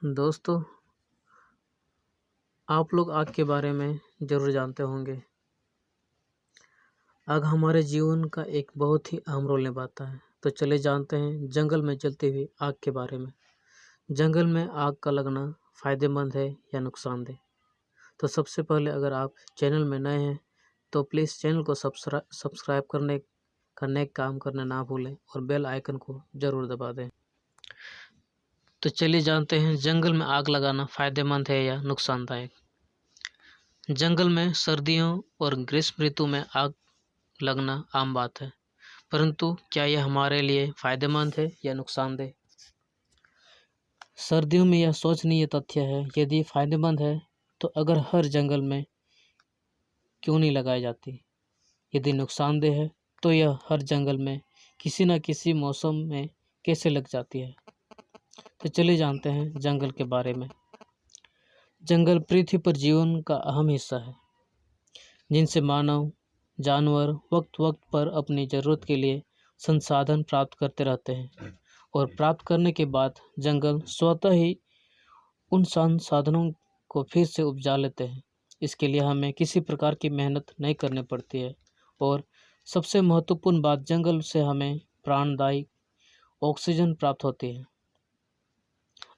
दोस्तों, आप लोग आग के बारे में ज़रूर जानते होंगे। आग हमारे जीवन का एक बहुत ही अहम रोल निभाता है। तो चले जानते हैं जंगल में जलती हुई आग के बारे में। जंगल में आग का लगना फ़ायदेमंद है या नुकसानदेह? तो सबसे पहले अगर आप चैनल में नए हैं तो प्लीज़ चैनल को सब्सक्राइब करने का काम करना ना भूलें और बेल आइकन को ज़रूर दबा दें। तो चलिए जानते हैं जंगल में आग लगाना फ़ायदेमंद है या नुकसानदायक। जंगल में सर्दियों और ग्रीष्म ऋतु में आग लगना आम बात है, परंतु क्या यह हमारे लिए फ़ायदेमंद है या नुकसानदेह? सर्दियों में यह सोचनीय तथ्य है। यदि फ़ायदेमंद है तो अगर हर जंगल में क्यों नहीं लगाई जाती। यदि नुकसानदेह है तो यह हर जंगल में किसी न किसी मौसम में कैसे लग जाती है। तो चलिए जानते हैं जंगल के बारे में। जंगल पृथ्वी पर जीवन का अहम हिस्सा है, जिनसे मानव जानवर वक्त वक्त पर अपनी ज़रूरत के लिए संसाधन प्राप्त करते रहते हैं और प्राप्त करने के बाद जंगल स्वतः ही उन संसाधनों को फिर से उपजा लेते हैं। इसके लिए हमें किसी प्रकार की मेहनत नहीं करनी पड़ती है और सबसे महत्वपूर्ण बात, जंगल से हमें प्राणदायी ऑक्सीजन प्राप्त होती है।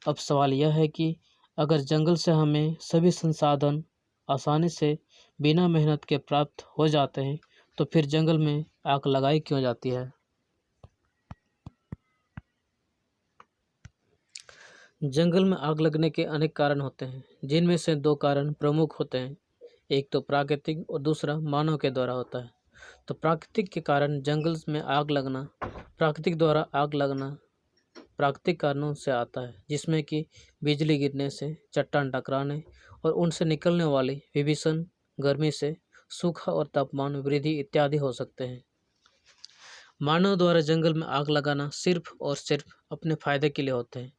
अब सवाल यह है कि अगर जंगल से हमें सभी संसाधन आसानी से बिना मेहनत के प्राप्त हो जाते हैं तो फिर जंगल में आग लगाई क्यों जाती है। जंगल में आग लगने के अनेक कारण होते हैं, जिनमें से दो कारण प्रमुख होते हैं। एक तो प्राकृतिक और दूसरा मानव के द्वारा होता है। तो प्राकृतिक के कारण जंगल में आग लगना, आग लगना प्राकृतिक कारणों से आता है, जिसमें कि बिजली गिरने से, चट्टान टकराने और उनसे निकलने वाली विभीषण गर्मी से सूखा और तापमान वृद्धि इत्यादि हो सकते हैं। मानव द्वारा जंगल में आग लगाना सिर्फ और सिर्फ अपने फायदे के लिए होते हैं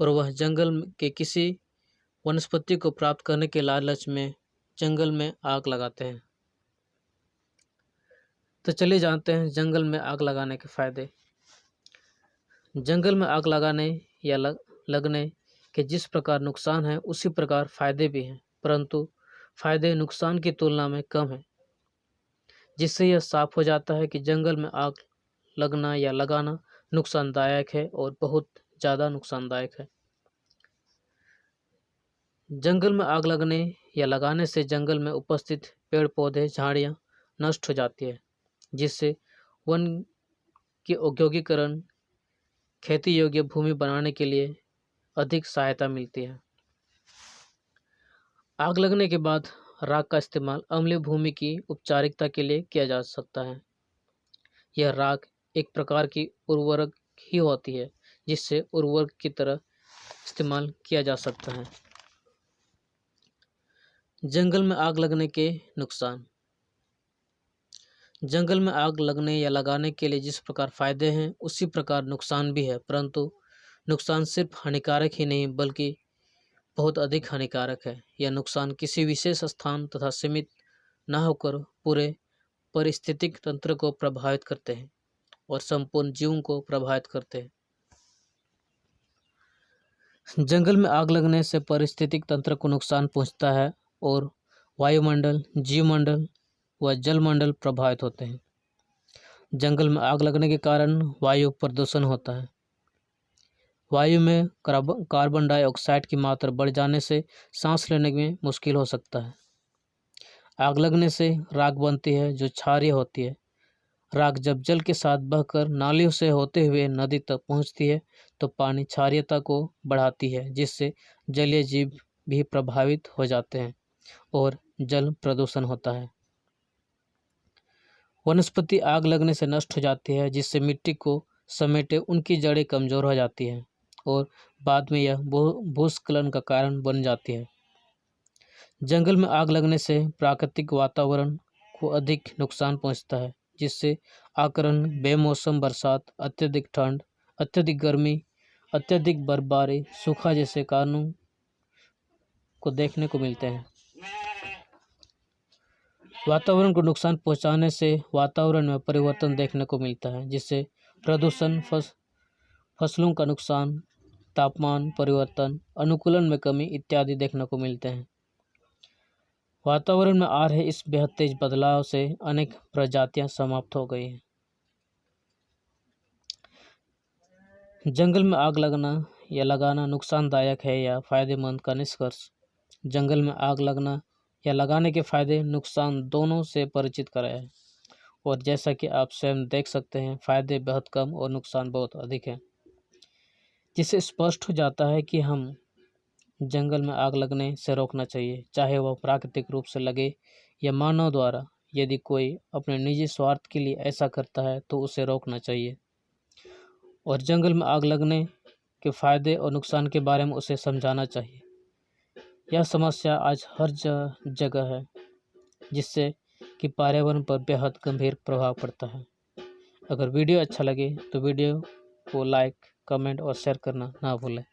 और वह जंगल के किसी वनस्पति को प्राप्त करने के लालच में जंगल में आग लगाते हैं। तो चलिए जानते हैं जंगल में आग लगाने के फायदे। जंगल में आग लगाने या लगने के जिस प्रकार नुकसान है उसी प्रकार फायदे भी हैं, परंतु फायदे नुकसान की तुलना में कम है, जिससे यह साफ हो जाता है कि जंगल में आग लगना या लगाना नुकसानदायक है और बहुत ज़्यादा नुकसानदायक है। जंगल में आग लगने या लगाने से जंगल में उपस्थित पेड़ पौधे झाड़ियाँ नष्ट हो जाती है, जिससे वन की औद्योगिकरण खेती योग्य भूमि बनाने के लिए अधिक सहायता मिलती है। आग लगने के बाद राख का इस्तेमाल अम्लीय भूमि की उपचारिकता के लिए किया जा सकता है। यह राख एक प्रकार की उर्वरक ही होती है, जिससे उर्वरक की तरह इस्तेमाल किया जा सकता है। जंगल में आग लगने के नुकसान। जंगल में आग लगने या लगाने के लिए जिस प्रकार फायदे हैं उसी प्रकार नुकसान भी है, परंतु नुकसान सिर्फ हानिकारक ही नहीं बल्कि बहुत अधिक हानिकारक है। यह नुकसान किसी विशेष स्थान तथा सीमित न होकर पूरे पारिस्थितिक तंत्र को प्रभावित करते हैं और संपूर्ण जीवन को प्रभावित करते हैं। जंगल में आग लगने से पारिस्थितिक तंत्र को नुकसान पहुंचता है और वायुमंडल, जीवमंडल व जलमंडल प्रभावित होते हैं। जंगल में आग लगने के कारण वायु प्रदूषण होता है। वायु में कार्बन डाइऑक्साइड की मात्रा बढ़ जाने से सांस लेने में मुश्किल हो सकता है। आग लगने से राख बनती है जो क्षारीय होती है। राख जब जल के साथ बहकर नालियों से होते हुए नदी तक पहुंचती है तो पानी क्षारीयता को बढ़ाती है, जिससे जलीय जीव भी प्रभावित हो जाते हैं और जल प्रदूषण होता है। वनस्पति आग लगने से नष्ट हो जाती है, जिससे मिट्टी को समेटे उनकी जड़ें कमज़ोर हो जाती हैं और बाद में यह भूस्खलन का कारण बन जाती है। जंगल में आग लगने से प्राकृतिक वातावरण को अधिक नुकसान पहुंचता है, जिससे आकरण, बेमौसम बरसात, अत्यधिक ठंड, अत्यधिक गर्मी, अत्यधिक बर्फबारी, सूखा जैसे कारणों को देखने को मिलते हैं। वातावरण को नुकसान पहुंचाने से वातावरण में परिवर्तन देखने को मिलता है, जिससे प्रदूषण, फसलों का नुकसान, तापमान परिवर्तन, अनुकूलन में कमी इत्यादि देखने को मिलते हैं। वातावरण में आ रहे इस बेहद तेज बदलाव से अनेक प्रजातियां समाप्त हो गई हैं। जंगल में आग लगना या लगाना नुकसानदायक है या फायदेमंद का निष्कर्ष। जंगल में आग लगना या लगाने के फायदे नुकसान दोनों से परिचित कराया है, और जैसा कि आप स्वयं देख सकते हैं, फायदे बहुत कम और नुकसान बहुत अधिक है, जिससे स्पष्ट हो जाता है कि हम जंगल में आग लगने से रोकना चाहिए, चाहे वह प्राकृतिक रूप से लगे या मानव द्वारा। यदि कोई अपने निजी स्वार्थ के लिए ऐसा करता है तो उसे रोकना चाहिए, और जंगल में आग लगने के फायदे और नुकसान के बारे में उसे समझाना चाहिए। यह समस्या आज हर जगह है, जिससे कि पर्यावरण पर बेहद गंभीर प्रभाव पड़ता है। अगर वीडियो अच्छा लगे तो वीडियो को लाइक, कमेंट और शेयर करना ना भूलें।